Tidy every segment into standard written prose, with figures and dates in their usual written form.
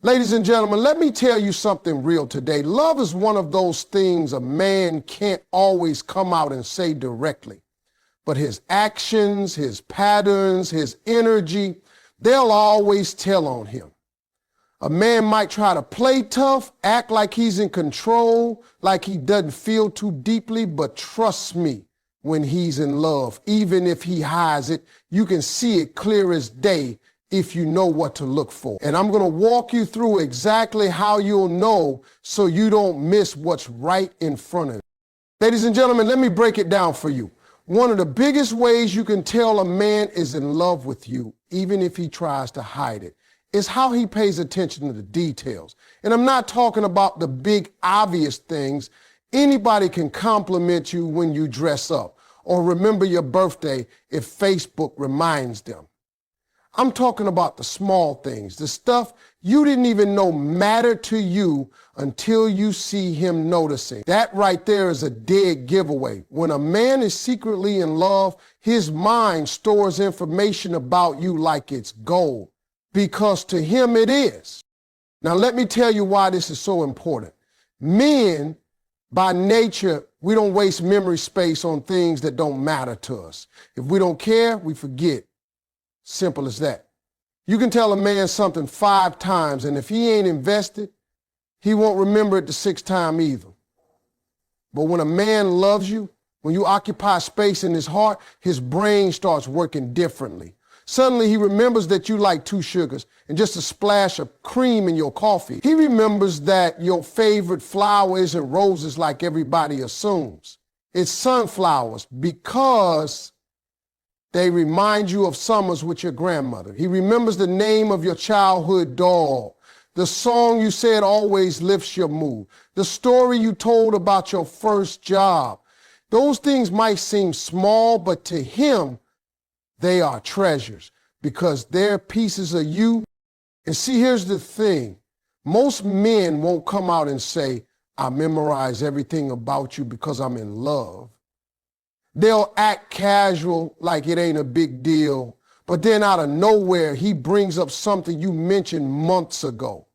Ladies and gentlemen, let me tell you something real today. Love is one of those things a man can't always come out and say directly. But his actions, his patterns, his energy, they'll always tell on him. A man might try to play tough, act like he's in control, like he doesn't feel too deeply, but trust me, when he's in love, even if he hides it, you can see it clear as day if you know what to look for. And I'm going to walk you through exactly how you'll know so you don't miss what's right in front of you. Ladies and gentlemen, let me break it down for you. One of the biggest ways you can tell a man is in love with you, even if he tries to hide it, is how he pays attention to the details. And I'm not talking about the big obvious things. Anybody can compliment you when you dress up or remember your birthday if Facebook reminds them. I'm talking about the small things, the stuff you didn't even know mattered to you until you see him noticing. That right there is a dead giveaway. When a man is secretly in love, his mind stores information about you like it's gold, because to him it is. Now let me tell you why this is so important. Men, by nature, we don't waste memory space on things that don't matter to us. If we don't care, we forget. Simple as that. You can tell a man something 5 times, and if he ain't invested, he won't remember it the 6th time either. But when a man loves you, when you occupy space in his heart, his brain starts working differently. Suddenly he remembers that you like 2 sugars and just a splash of cream in your coffee. He remembers that your favorite flower isn't roses like everybody assumes. It's sunflowers, because they remind you of summers with your grandmother. He remembers the name of your childhood doll, the song you said always lifts your mood, the story you told about your first job. Those things might seem small, but to him, they are treasures because they're pieces of you. And see, here's the thing. Most men won't come out and say, I memorize everything about you because I'm in love. They'll act casual like it ain't a big deal, but then out of nowhere, he brings up something you mentioned months ago.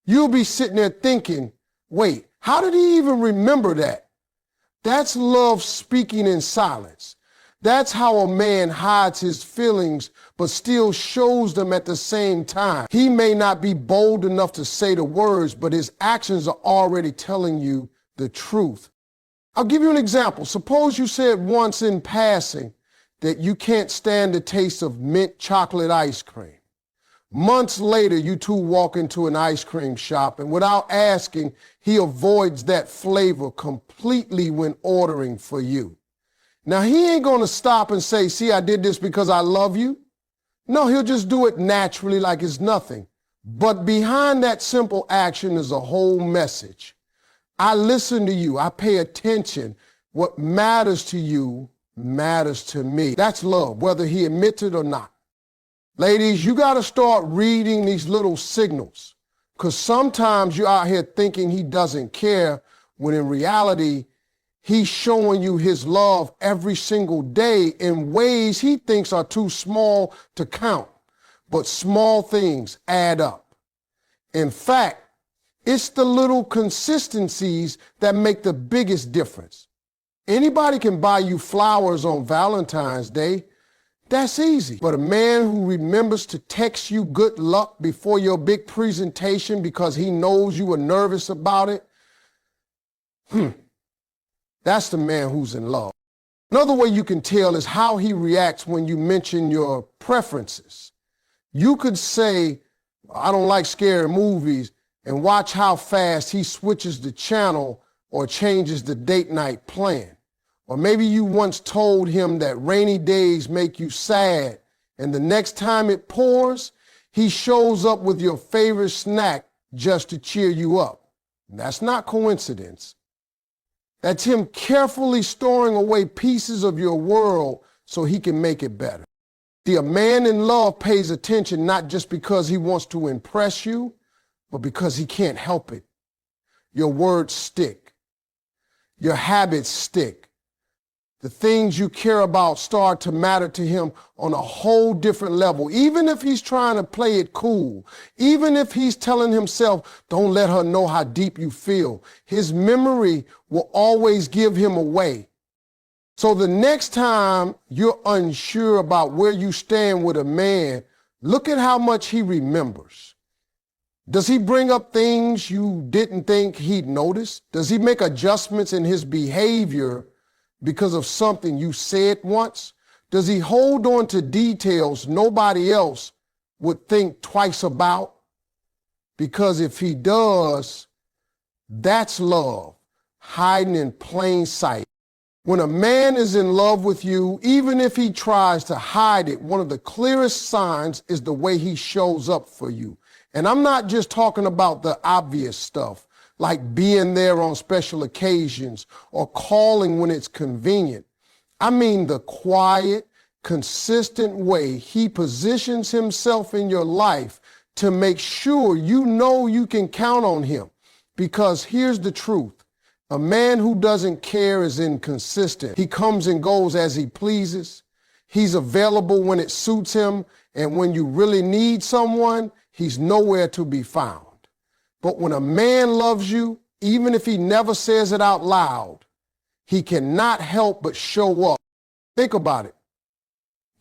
You'll be sitting there thinking, wait, how did he even remember that? That's love speaking in silence. That's how a man hides his feelings, but still shows them at the same time. He may not be bold enough to say the words, but his actions are already telling you the truth. I'll give you an example. Suppose you said once in passing that you can't stand the taste of mint chocolate ice cream. Months later, you two walk into an ice cream shop, and without asking, he avoids that flavor completely when ordering for you. Now, he ain't going to stop and say, see, I did this because I love you. No, he'll just do it naturally like it's nothing. But behind that simple action is a whole message. I listen to you. I pay attention. What matters to you matters to me. That's love, whether he admits it or not. Ladies, you got to start reading these little signals, because sometimes you're out here thinking he doesn't care, when in reality, he's showing you his love every single day in ways he thinks are too small to count. But small things add up. In fact, it's the little consistencies that make the biggest difference. Anybody can buy you flowers on Valentine's Day. That's easy. But a man who remembers to text you good luck before your big presentation because he knows you were nervous about it, that's the man who's in love. Another way you can tell is how he reacts when you mention your preferences. You could say, I don't like scary movies, and watch how fast he switches the channel or changes the date night plan. Or maybe you once told him that rainy days make you sad, and the next time it pours, he shows up with your favorite snack just to cheer you up. That's not coincidence. That's him carefully storing away pieces of your world so he can make it better. See, a man in love pays attention not just because he wants to impress you, but because he can't help it. Your words stick. Your habits stick. The things you care about start to matter to him on a whole different level. Even if he's trying to play it cool, even if he's telling himself, don't let her know how deep you feel, his memory will always give him away. So the next time you're unsure about where you stand with a man, look at how much he remembers. Does he bring up things you didn't think he'd notice? Does he make adjustments in his behavior because of something you said once? Does he hold on to details nobody else would think twice about? Because if he does, that's love, hiding in plain sight. When a man is in love with you, even if he tries to hide it, one of the clearest signs is the way he shows up for you. And I'm not just talking about the obvious stuff, like being there on special occasions or calling when it's convenient. I mean the quiet, consistent way he positions himself in your life to make sure you know you can count on him. Because here's the truth. A man who doesn't care is inconsistent. He comes and goes as he pleases. He's available when it suits him, and when you really need someone, he's nowhere to be found. But when a man loves you, even if he never says it out loud, he cannot help but show up. Think about it.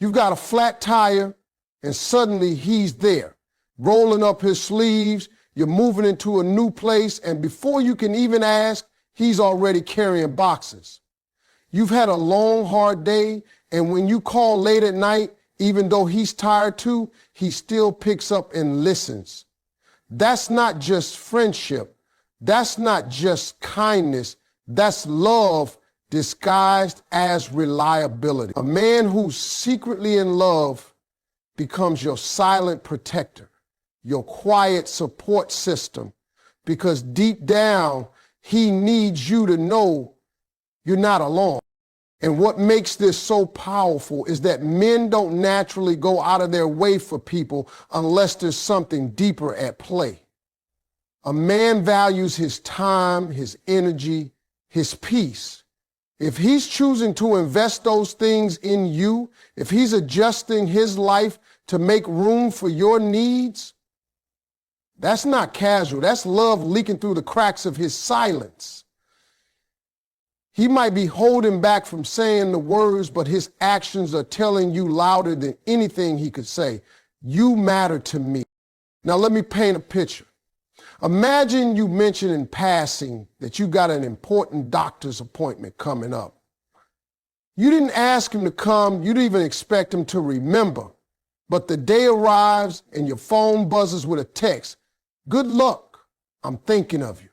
You've got a flat tire, and suddenly he's there, rolling up his sleeves. You're moving into a new place, and before you can even ask, he's already carrying boxes. You've had a long, hard day, and when you call late at night, even though he's tired too, he still picks up and listens. That's not just friendship. That's not just kindness. That's love disguised as reliability. A man who's secretly in love becomes your silent protector, your quiet support system, because deep down, he needs you to know you're not alone. And what makes this so powerful is that men don't naturally go out of their way for people unless there's something deeper at play. A man values his time, his energy, his peace. If he's choosing to invest those things in you, if he's adjusting his life to make room for your needs, that's not casual. That's love leaking through the cracks of his silence. He might be holding back from saying the words, but his actions are telling you louder than anything he could say. You matter to me. Now let me paint a picture. Imagine you mention in passing that you got an important doctor's appointment coming up. You didn't ask him to come. You didn't even expect him to remember. But the day arrives and your phone buzzes with a text. Good luck. I'm thinking of you.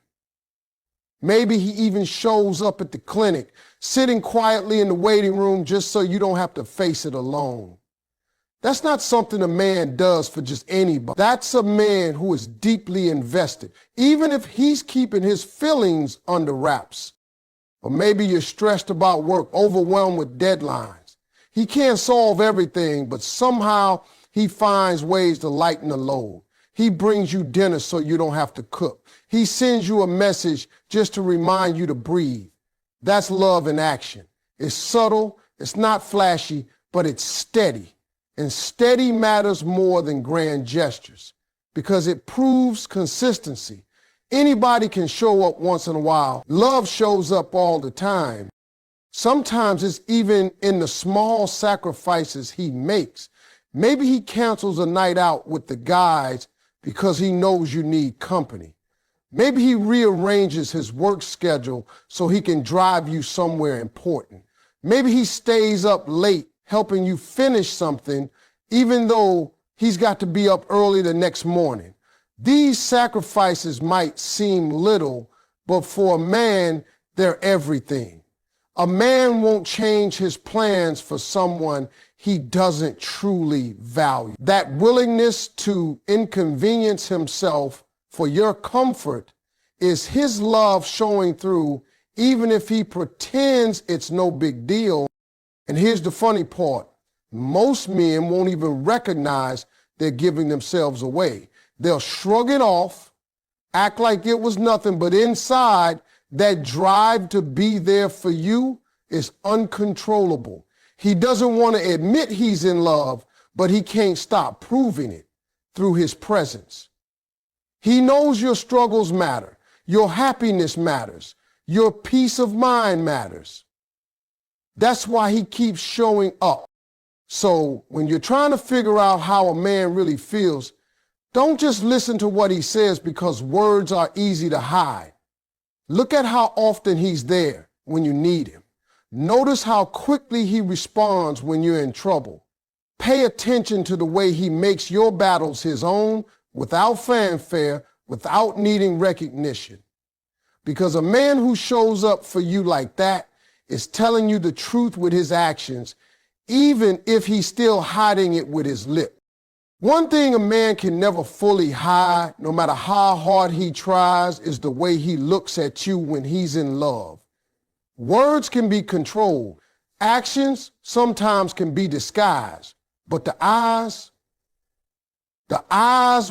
Maybe he even shows up at the clinic, sitting quietly in the waiting room just so you don't have to face it alone. That's not something a man does for just anybody. That's a man who is deeply invested, even if he's keeping his feelings under wraps. Or maybe you're stressed about work, overwhelmed with deadlines. He can't solve everything, but somehow he finds ways to lighten the load. He brings you dinner so you don't have to cook. He sends you a message just to remind you to breathe. That's love in action. It's subtle, it's not flashy, but it's steady. And steady matters more than grand gestures because it proves consistency. Anybody can show up once in a while. Love shows up all the time. Sometimes it's even in the small sacrifices he makes. Maybe he cancels a night out with the guys because he knows you need company. Maybe he rearranges his work schedule so he can drive you somewhere important. Maybe he stays up late helping you finish something even though he's got to be up early the next morning. These sacrifices might seem little, but for a man, they're everything. A man won't change his plans for someone he doesn't truly value. That willingness to inconvenience himself for your comfort is his love showing through, even if he pretends it's no big deal. And here's the funny part. Most men won't even recognize they're giving themselves away. They'll shrug it off, act like it was nothing, but inside, that drive to be there for you, is uncontrollable. He doesn't want to admit he's in love, but he can't stop proving it through his presence. He knows your struggles matter, your happiness matters, your peace of mind matters. That's why he keeps showing up. So when you're trying to figure out how a man really feels, don't just listen to what he says because words are easy to hide. Look at how often he's there when you need him. Notice how quickly he responds when you're in trouble. Pay attention to the way he makes your battles his own without fanfare, without needing recognition. Because a man who shows up for you like that is telling you the truth with his actions, even if he's still hiding it with his lip. One thing a man can never fully hide, no matter how hard he tries, is the way he looks at you when he's in love. Words can be controlled. Actions sometimes can be disguised. But the eyes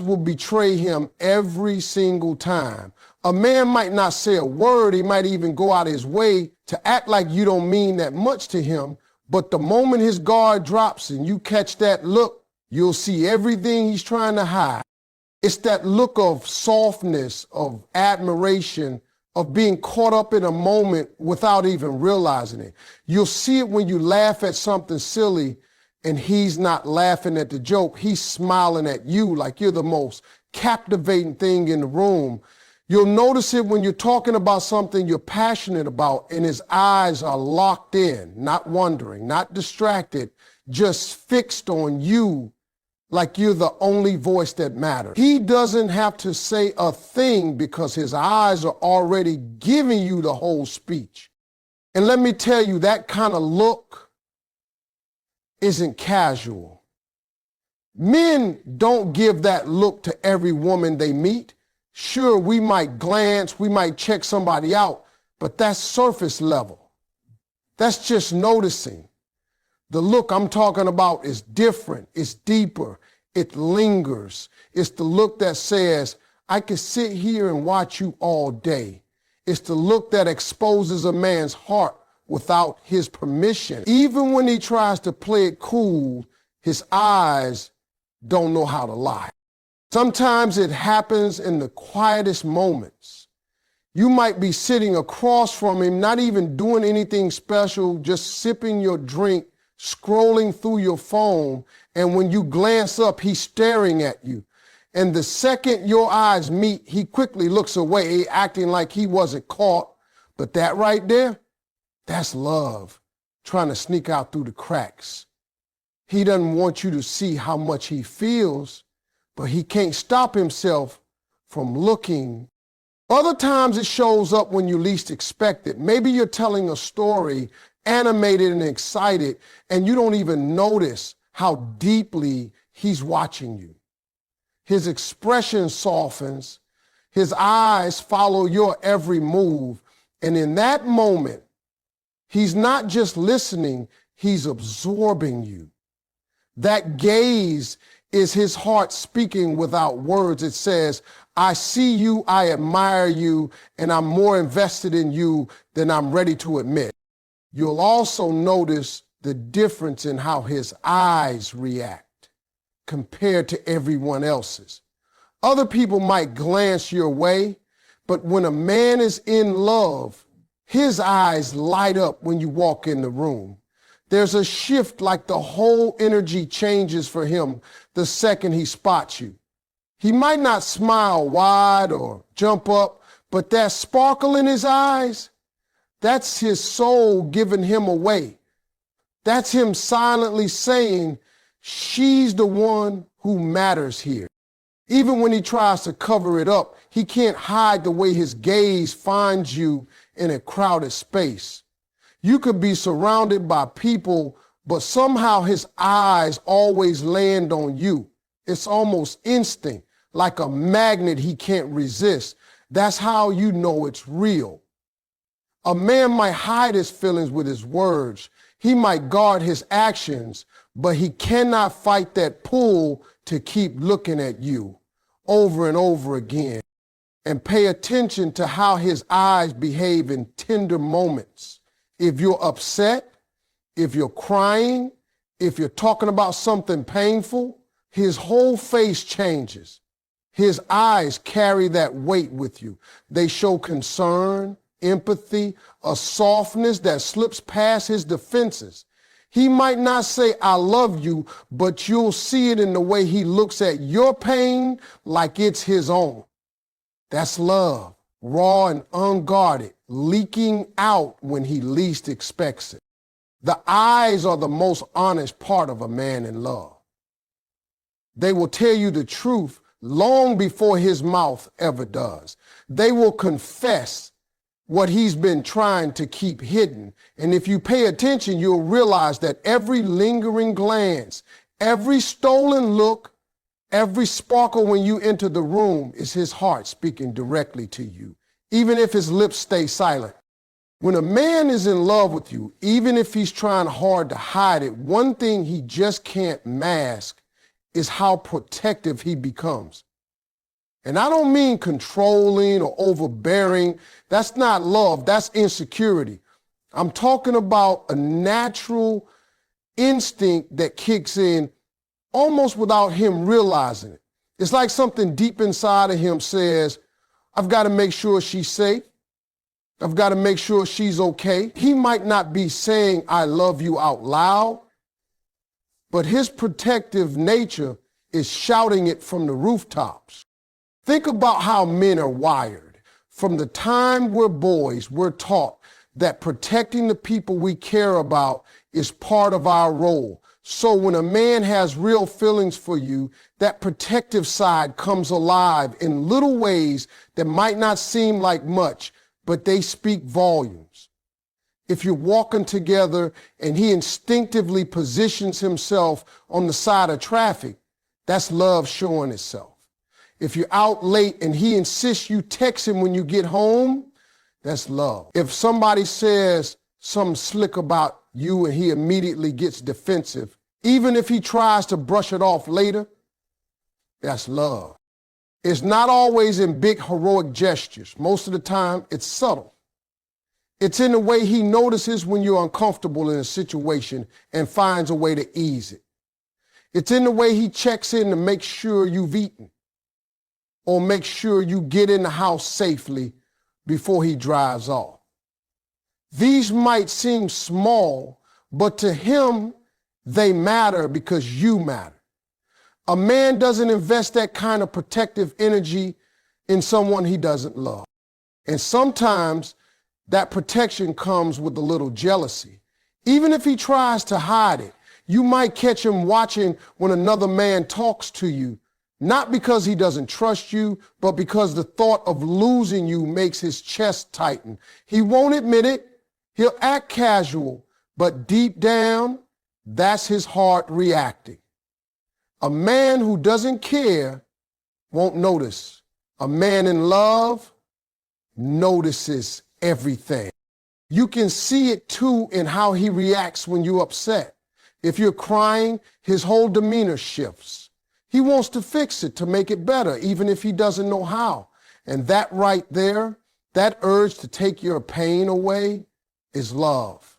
will betray him every single time. A man might not say a word. He might even go out of his way to act like you don't mean that much to him. But the moment his guard drops and you catch that look, you'll see everything he's trying to hide. It's that look of softness, of admiration, of being caught up in a moment without even realizing it. You'll see it when you laugh at something silly and he's not laughing at the joke. He's smiling at you like you're the most captivating thing in the room. You'll notice it when you're talking about something you're passionate about and his eyes are locked in, not wandering, not distracted, just fixed on you like you're the only voice that matters. He doesn't have to say a thing because his eyes are already giving you the whole speech. And let me tell you, that kind of look isn't casual. Men don't give that look to every woman they meet. Sure, we might glance, we might check somebody out, but that's surface level. That's just noticing. The look I'm talking about is different, it's deeper, it lingers. It's the look that says, I could sit here and watch you all day. It's the look that exposes a man's heart without his permission. Even when he tries to play it cool, his eyes don't know how to lie. Sometimes it happens in the quietest moments. You might be sitting across from him, not even doing anything special, just sipping your drink, scrolling through your phone, and when you glance up, he's staring at you. And the second your eyes meet, he quickly looks away, acting like he wasn't caught. But that right there, that's love, trying to sneak out through the cracks. He doesn't want you to see how much he feels, but he can't stop himself from looking. Other times it shows up when you least expect it. Maybe you're telling a story, animated and excited, and you don't even notice how deeply he's watching you. His expression softens, his eyes follow your every move, and in that moment, he's not just listening, he's absorbing you. That gaze is his heart speaking without words. It says, I see you, I admire you, and I'm more invested in you than I'm ready to admit. You'll also notice the difference in how his eyes react compared to everyone else's. Other people might glance your way, but when a man is in love, his eyes light up when you walk in the room. There's a shift, like the whole energy changes for him the second he spots you. He might not smile wide or jump up, but that sparkle in his eyes, that's his soul giving him away. That's him silently saying, she's the one who matters here. Even when he tries to cover it up, he can't hide the way his gaze finds you in a crowded space. You could be surrounded by people, but somehow his eyes always land on you. It's almost instinct, like a magnet he can't resist. That's how you know it's real. A man might hide his feelings with his words. He might guard his actions, but he cannot fight that pull to keep looking at you over and over again. And pay attention to how his eyes behave in tender moments. If you're upset, if you're crying, if you're talking about something painful, his whole face changes. His eyes carry that weight with you. They show concern, empathy, a softness that slips past his defenses. He might not say, I love you, but you'll see it in the way he looks at your pain like it's his own. That's love, raw and unguarded, leaking out when he least expects it. The eyes are the most honest part of a man in love. They will tell you the truth long before his mouth ever does. They will confess what he's been trying to keep hidden. And if you pay attention, you'll realize that every lingering glance, every stolen look, every sparkle when you enter the room is his heart speaking directly to you, even if his lips stay silent. When a man is in love with you, even if he's trying hard to hide it, one thing he just can't mask is how protective he becomes. And I don't mean controlling or overbearing. That's not love. That's insecurity. I'm talking about a natural instinct that kicks in almost without him realizing it. It's like something deep inside of him says, I've got to make sure she's safe. I've got to make sure she's okay. He might not be saying, I love you out loud, but his protective nature is shouting it from the rooftops. Think about how men are wired. From the time we're boys, we're taught that protecting the people we care about is part of our role. So when a man has real feelings for you, that protective side comes alive in little ways that might not seem like much, but they speak volumes. If you're walking together and he instinctively positions himself on the side of traffic, that's love showing itself. If you're out late and he insists you text him when you get home, that's love. If somebody says something slick about you and he immediately gets defensive, even if he tries to brush it off later, that's love. It's not always in big heroic gestures. Most of the time, it's subtle. It's in the way he notices when you're uncomfortable in a situation and finds a way to ease it. It's in the way he checks in to make sure you've eaten or make sure you get in the house safely before he drives off. These might seem small, but to him, they matter because you matter. A man doesn't invest that kind of protective energy in someone he doesn't love. And sometimes that protection comes with a little jealousy. Even if he tries to hide it, you might catch him watching when another man talks to you, not because he doesn't trust you, but because the thought of losing you makes his chest tighten. He won't admit it. He'll act casual, but deep down, that's his heart reacting. A man who doesn't care won't notice. A man in love notices everything. You can see it too in how he reacts when you're upset. If you're crying, his whole demeanor shifts. He wants to fix it, to make it better, even if he doesn't know how. And that right there, that urge to take your pain away is love.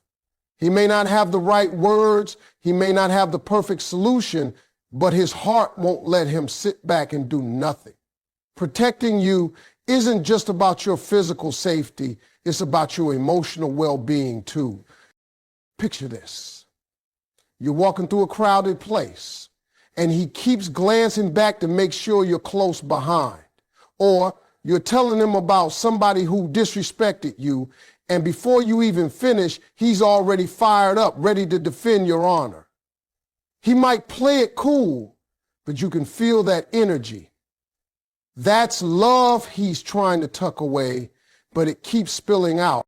He may not have the right words, he may not have the perfect solution, but his heart won't let him sit back and do nothing. Protecting you isn't just about your physical safety, it's about your emotional well-being too. Picture this. You're walking through a crowded place, and he keeps glancing back to make sure you're close behind. Or you're telling him about somebody who disrespected you, and before you even finish, he's already fired up, ready to defend your honor. He might play it cool, but you can feel that energy. That's love he's trying to tuck away, but it keeps spilling out.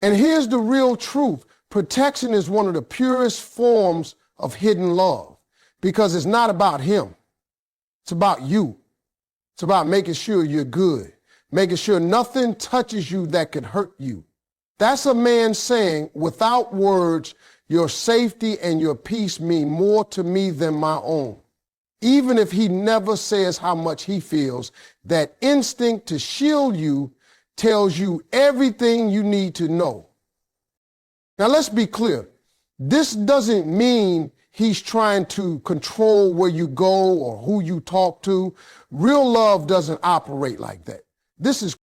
And here's the real truth. Protection is one of the purest forms of hidden love because it's not about him. It's about you. It's about making sure you're good, making sure nothing touches you that could hurt you. That's a man saying, without words, your safety and your peace mean more to me than my own. Even if he never says how much he feels, that instinct to shield you tells you everything you need to know. Now, let's be clear. This doesn't mean he's trying to control where you go or who you talk to. Real love doesn't operate like that. This is